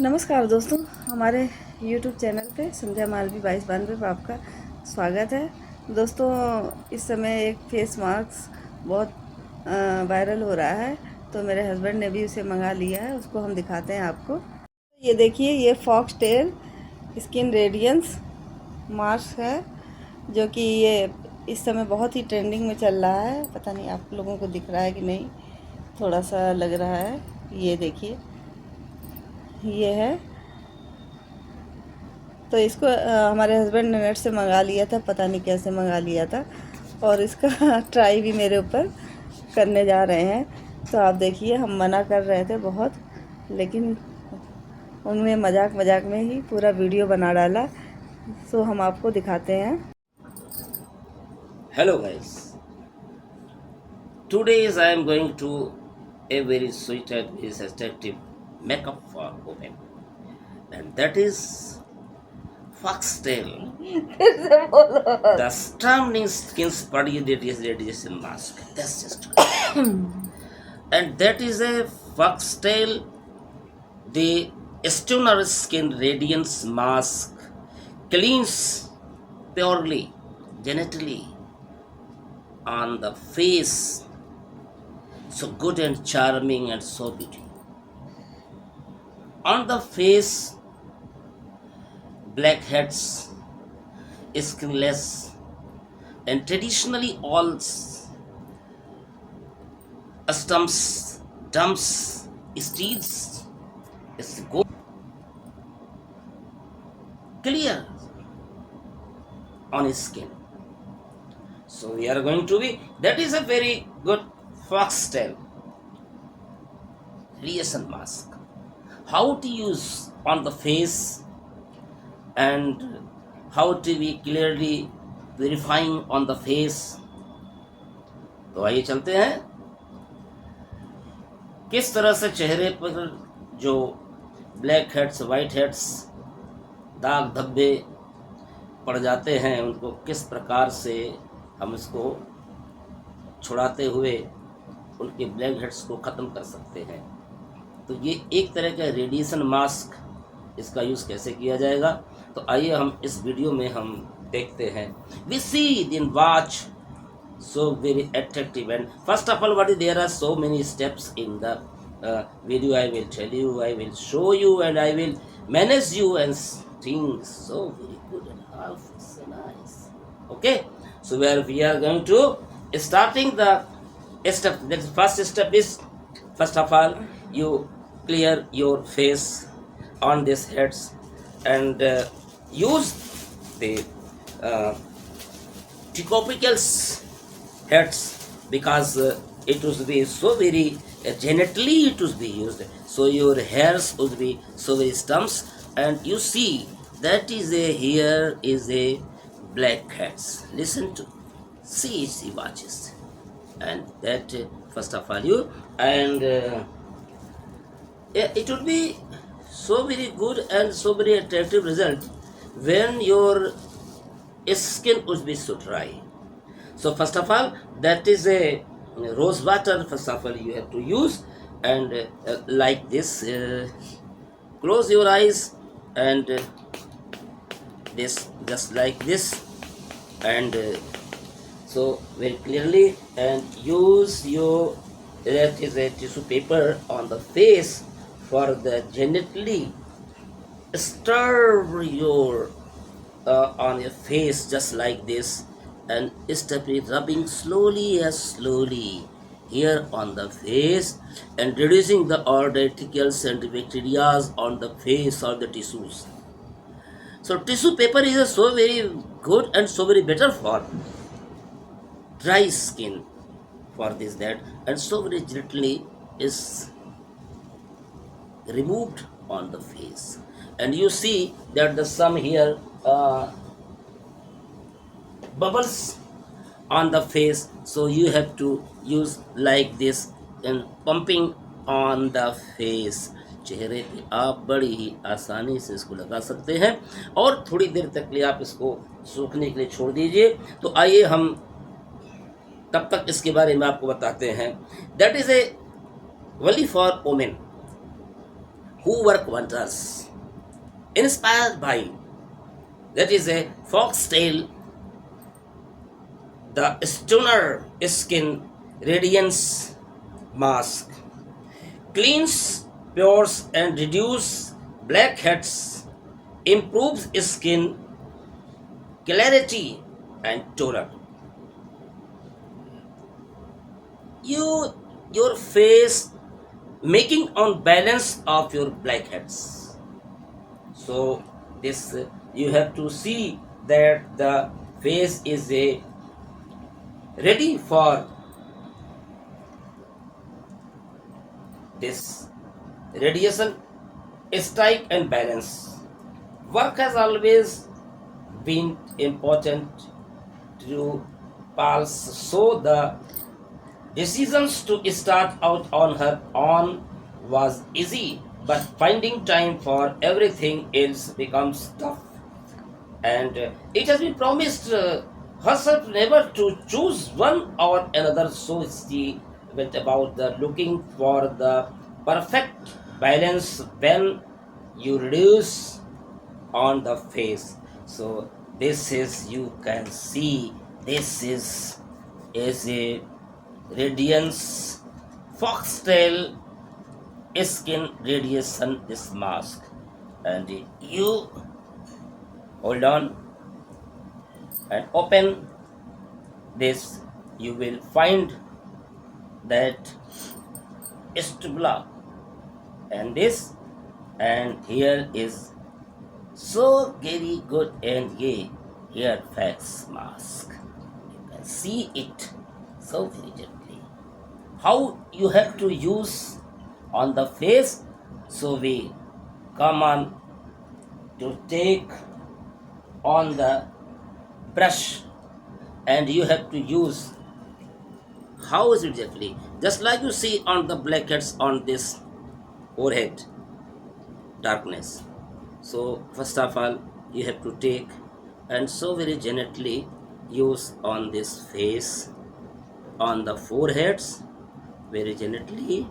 नमस्कार दोस्तों, हमारे YouTube चैनल पे संध्या मालवी 2292 पे आपका स्वागत है। दोस्तों, इस समय एक फेस मास्क बहुत वायरल हो रहा है, तो मेरे हस्बैंड ने भी उसे मंगा लिया है। उसको हम दिखाते हैं आपको। ये देखिए, ये फॉक्सटेल स्किन रेडियंस मास्क है, जो कि ये इस समय बहुत ही ट्रेंडिंग में चल रहा है। पता नहीं आप लोगों को दिख रहा है कि नहीं, थोड़ा सा लग रहा है। ये देखिए, ये है। तो इसको हमारे हस्बैंड ने नेट से मंगा लिया था, पता नहीं कैसे मंगा लिया था, और इसका ट्राई भी मेरे ऊपर करने जा रहे हैं। तो आप देखिए, हम मना कर रहे थे बहुत, लेकिन उन्होंने मजाक मजाक में ही पूरा वीडियो बना डाला। सो हम आपको दिखाते हैं। Hello guys, today I am going to a very sweet and very attractive makeup for women, and that is foxtail, the stunning skin body radiation mask. That's just good. And that is a foxtail, the stunner skin radiance mask, cleans purely, genitally on the face, so good and charming and so beauty. On the face, blackheads, skinless, and traditionally all stumps, dumps, steeds, is go clear on his skin. So we are going to be, that is a very good foxtail radiation mask. How to use on the face and how to be clearly verifying on the face. तो आइए चलते हैं, किस तरह से चेहरे पर जो ब्लैक हेड्स, वाइट हेड्स, दाग धब्बे पड़ जाते हैं, उनको किस प्रकार से हम इसको छुड़ाते हुए उनके ब्लैक हेड्स को ख़त्म कर सकते हैं। तो ये एक तरह का रेडिएशन मास्क, इसका यूज़ कैसे किया जाएगा, तो आइए हम इस वीडियो में हम देखते हैं। वी सी दिन watch so very attractive, and first of all, what is, there are so many steps in the video. I will tell you, I will show you, and I will manage you and things so very good and half so nice. Okay, so where we are going to starting the step. The first step is, first of all, you clear your face on these heads and use the topicals heads, because it would be so very gently it would be used, so your hairs would be so very stumps, and you see that is a, here is a black heads. Listen to, see, she watches, and that first of all you, and it would be so very good and so very attractive result when your skin would be so dry. So first of all, that is a rose water. First of all, you have to use, and like this, close your eyes, and this just like this, and so very clearly, and use your, that is a tissue paper on the face for the gently stir your on your face just like this, and step it rubbing slowly as slowly here on the face, and reducing the all particles and bacteria on the face or the tissues. So tissue paper is a so very good and so very better for dry skin, for this that, and so very gently is removed on the face, and you see that the some here bubbles on the face, so you have to use like this and pumping on the face. चेहरे पे आप बड़ी ही आसानी से इसको लगा सकते हैं, और थोड़ी देर तक के लिए आप इसको सूखने के लिए छोड़ दीजिए। तो आइए हम तब तक इसके बारे में आपको बताते हैं। That is a Wali for women, who work wonders. Inspired by, that is a foxtail, the stoner skin radiance mask cleans, pures and reduce blackheads, improves skin clarity and toner. Your face making on balance of your blackheads. So this you have to see that the face is a ready for this radiation strike and balance. Work has always been important to Pulse, so the decisions to start out on her own was easy, but finding time for everything else becomes tough. And it has been promised herself never to choose one or another, so she went about the looking for the perfect balance when you reduce on the face. So this is, you can see, this is a radiance foxtail skin radiation this mask, and you hold on and open this, you will find that stubula and this, and here is so very good, and here fax mask, you can see it so very gently how you have to use on the face. So we come on to take on the brush, and you have to use, how is it exactly, just like you see on the blackheads on this forehead darkness. So first of all you have to take and so very gently use on this face, on the foreheads, very gently.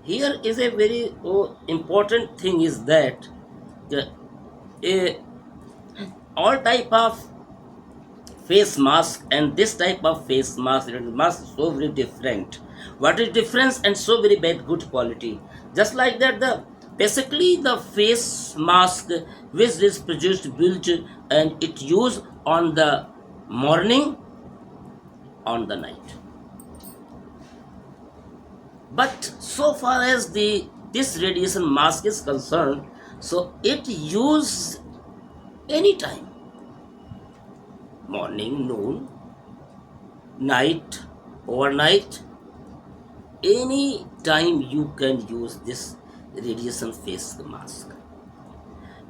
Here is a very important thing is that all type of face mask and this type of face mask so very different. What is difference and so very bad good quality? Just like that, the basically the face mask which is produced built and it used on the morning, on the night. But so far as this radiation mask is concerned, so it used anytime, morning, noon, night, overnight, any time you can use this radiation face mask.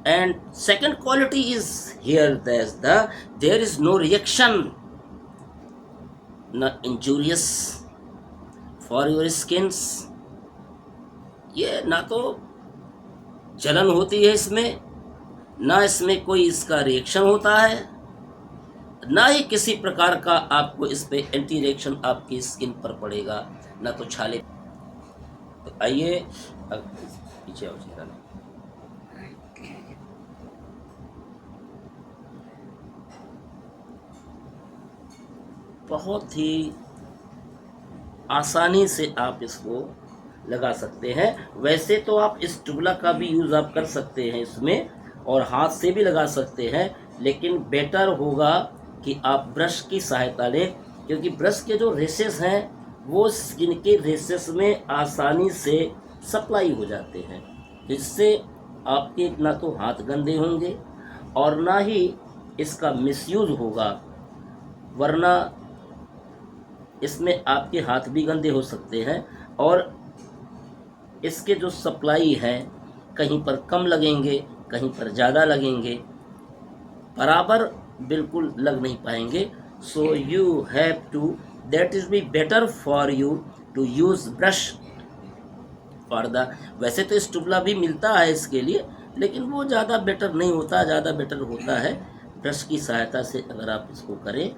And second quality is here, there is no reaction, not injurious for your skins, ये ना तो जलन होती है इसमें, ना इसमें कोई इसका रिएक्शन होता है, ना ही किसी प्रकार का आपको इस पे एंटी रिएक्शन आपकी स्किन पर पड़ेगा, ना तो छाले। तो आइए पीछे आओ चेहरा, बहुत ही आसानी से आप इसको लगा सकते हैं। वैसे तो आप इस टुबला का भी यूज़ आप कर सकते हैं इसमें, और हाथ से भी लगा सकते हैं, लेकिन बेटर होगा कि आप ब्रश की सहायता लें, क्योंकि ब्रश के जो रेसेस हैं वो स्किन के रेसेस में आसानी से सप्लाई हो जाते हैं, जिससे आपके ना तो हाथ गंदे होंगे और ना ही इसका मिसयूज़ होगा, वरना इसमें आपके हाथ भी गंदे हो सकते हैं और इसके जो सप्लाई है कहीं पर कम लगेंगे, कहीं पर ज़्यादा लगेंगे, बराबर बिल्कुल लग नहीं पाएंगे। So you have to, that is be better for you to use brush for the, वैसे तो स्टुबला भी मिलता है इसके लिए, लेकिन वो ज़्यादा बेटर नहीं होता। ज़्यादा बेटर होता है ब्रश की सहायता से अगर आप इसको करें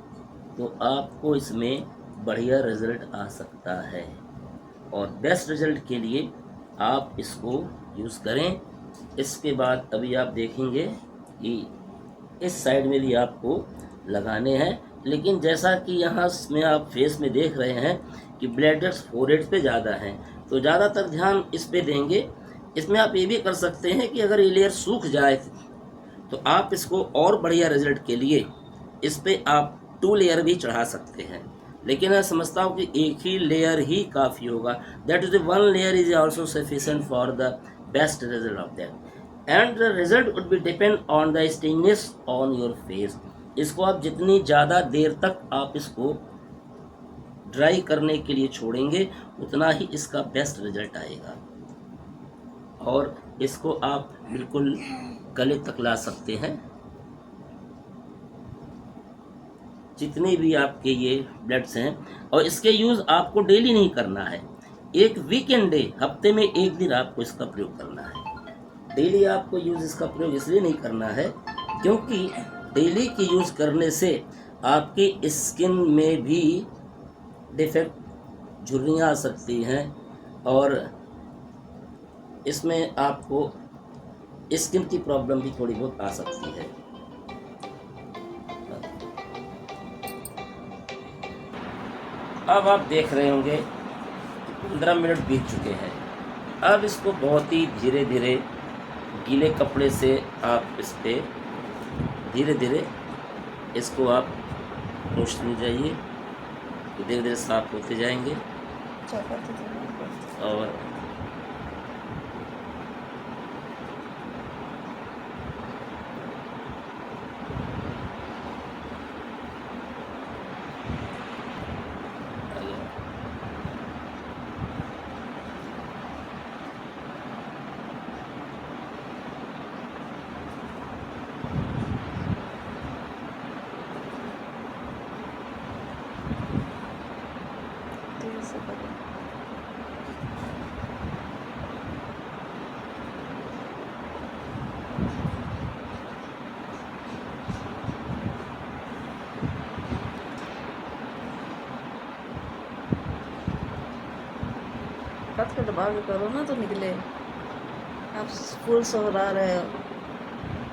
तो आपको इसमें बढ़िया रिजल्ट आ सकता है। और बेस्ट रिजल्ट के लिए आप इसको यूज़ करें। इसके बाद अभी आप देखेंगे कि इस साइड में भी आपको लगाने हैं, लेकिन जैसा कि यहाँ में आप फेस में देख रहे हैं कि ब्लैक हेड्स फोरहेड पे ज़्यादा हैं, तो ज़्यादातर ध्यान इस पे देंगे। इसमें आप ये भी कर सकते हैं कि अगर ये लेयर सूख जाए तो आप इसको और बढ़िया रिजल्ट के लिए इस पे आप 2 लेयर भी चढ़ा सकते हैं, लेकिन मैं समझता हूँ कि एक ही लेयर ही काफ़ी होगा। That is the 1 layer is also sufficient for the best result of that, and the result would be depend on the stickiness on your face. इसको आप जितनी ज़्यादा देर तक आप इसको ड्राई करने के लिए छोड़ेंगे उतना ही इसका बेस्ट रिजल्ट आएगा। और इसको आप बिल्कुल गले तक ला सकते हैं। जितने भी आपके ये ब्लड्स हैं, और इसके यूज़ आपको डेली नहीं करना है, एक वीकेंड डे, हफ्ते में एक दिन आपको इसका प्रयोग करना है। डेली आपको यूज़ इसका प्रयोग इसलिए नहीं करना है क्योंकि डेली की यूज़ करने से आपकी स्किन में भी डिफेक्ट, झुर्रियाँ आ सकती हैं, और इसमें आपको स्किन की प्रॉब्लम भी थोड़ी बहुत आ सकती है। अब आप देख रहे होंगे 15 मिनट बीत चुके हैं। अब इसको बहुत ही धीरे धीरे गीले कपड़े से आप इस पर धीरे धीरे इसको आप पोंछते जाइए, तो धीरे धीरे साफ होते जाएंगे। और हाथ का दबा के करो ना तो निकले। आप फुल सोहरा रहे हो।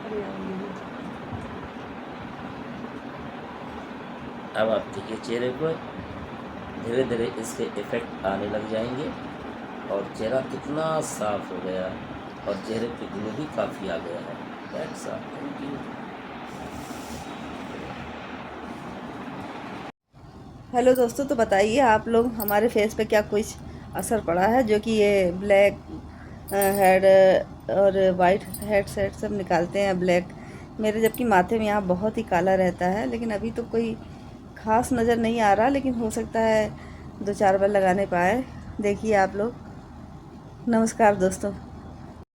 अरे अब आप देखिए चेहरे पर धीरे धीरे इसके इफेक्ट आने लग जाएंगे, और चेहरा कितना साफ हो गया, और चेहरे पे ग्लो भी काफ़ी आ गया है। That's all, thank you. Hello दोस्तों, तो बताइए आप लोग हमारे फेस पे क्या कुछ असर पड़ा है, जो कि ये ब्लैक हेड और वाइट हेड सेट सब निकालते हैं ब्लैक। मेरे जबकि माथे में यहाँ बहुत ही काला रहता है, लेकिन अभी तो कोई ख़ास नज़र नहीं आ रहा, लेकिन हो सकता है 2-4 बार लगाने पाए। देखिए आप लोग। नमस्कार दोस्तों।